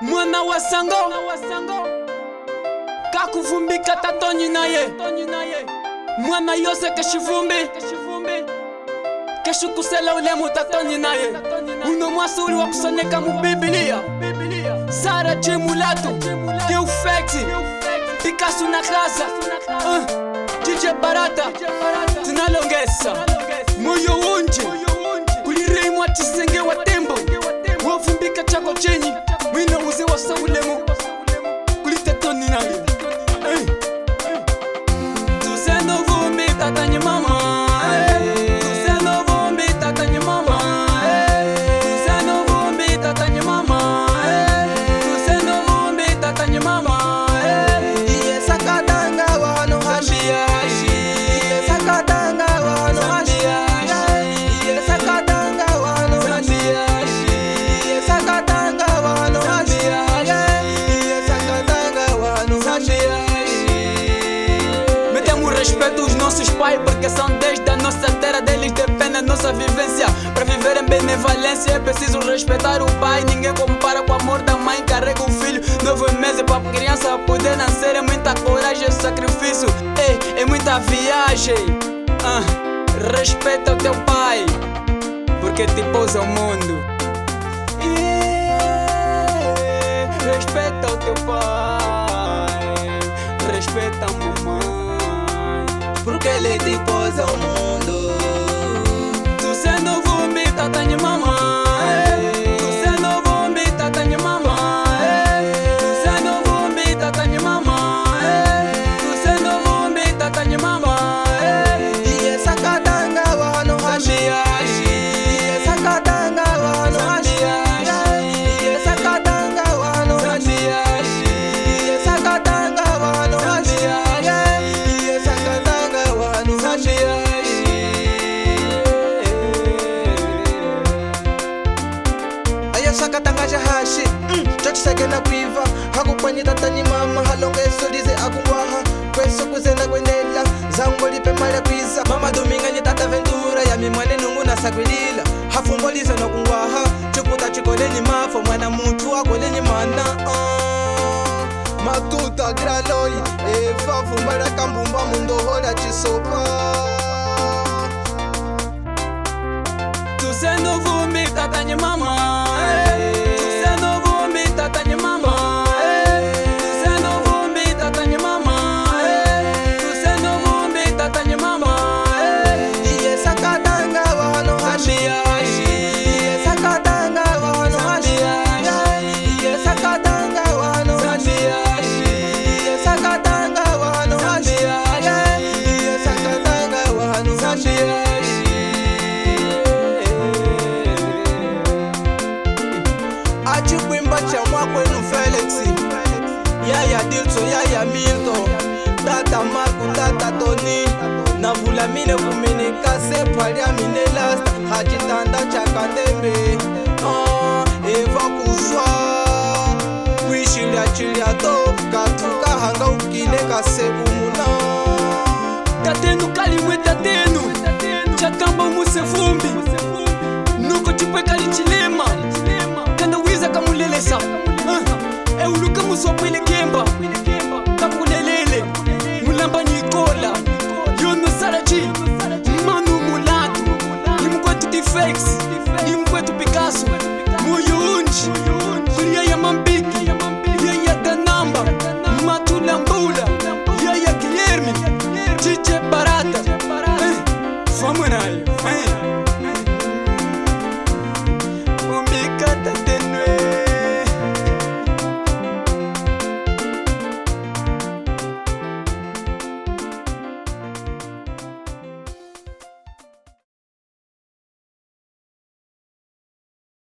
Mwana wa sango kakuvumbika tatonyi naye mwana yose keshivumbi keshukusela ulemu tatonyi naye uno mwasuli wa kusoneka mu Biblia Sara Chimulatu Kiufexi Picasso na Kaza DJ Barata tunalongesa moyo unje kulirimwa chisenge wa tembo wavumbika chako chenyi mwina uze wa saulemu kulitetoni naye tuzeno vumbi tatanye mama tuzeno vumbi tatanye mama tuzeno vumbi tatanye mama tuzeno vumbi tatanye mama iye sakadanga wano hashia iye sakadanga wano hashia iye sakadanga wano hashia iye sakadanga wano hashia iye sakadanga wano hashia. Metemos respeito aos nossos pais, porque são desde a nossa terra, deles depende a nossa vivência. Para viver em benevolência é preciso respeitar o pai. Ninguém compara com o amor da mãe. Carrega o filho 9 meses para a criança poder nascer. É muita coragem, é sacrifício, é muita viagem. Respeita o teu pai, porque te pôs ao mundo. Respeita o teu pai, respeita a mamãe, porque ele te pôs ao mundo. Tu sendo vumbi, tatanha mamãe. Tu sendo vumbi, tatanha mamãe. Tu sendo vumbi, tatanha mamãe. Tu sendo vumbi, tatanha mamãe. E essa cadanga wano hashia. E essa cadanga wano hashia. E essa cadanga wano hashia. E essa cadanga wano hashia. E essa cadanga wano hashia. Sakatanga jahashi chochi na kuiva hakupanye tatanyi mama halonga esolize akuwaha kweso kuzenda kwenela zango lipe mala kwiza mama dominga nye tata ventura ya mimwane nungu na sakwilila hafumbolize no kuwaha chikuta chikolenyi mafo mwana muntu wakolenyi mana matuta graloi eva fumbala kambumba mundohola chisopa tuzendo vumbi tatanyi mama. Achikwimba cha mwakwenu Felixi Yaya Dilso, Yaya Milto Tata Marco, Tata Tony Navulamine kuminika sepalia mine last Hachitanda chakandembe Eva kuzwa Kwishilia chilia to Katuka hanga ukine kasekumuna Tatenu kalimwe tatenu Chakamba umuse fumbi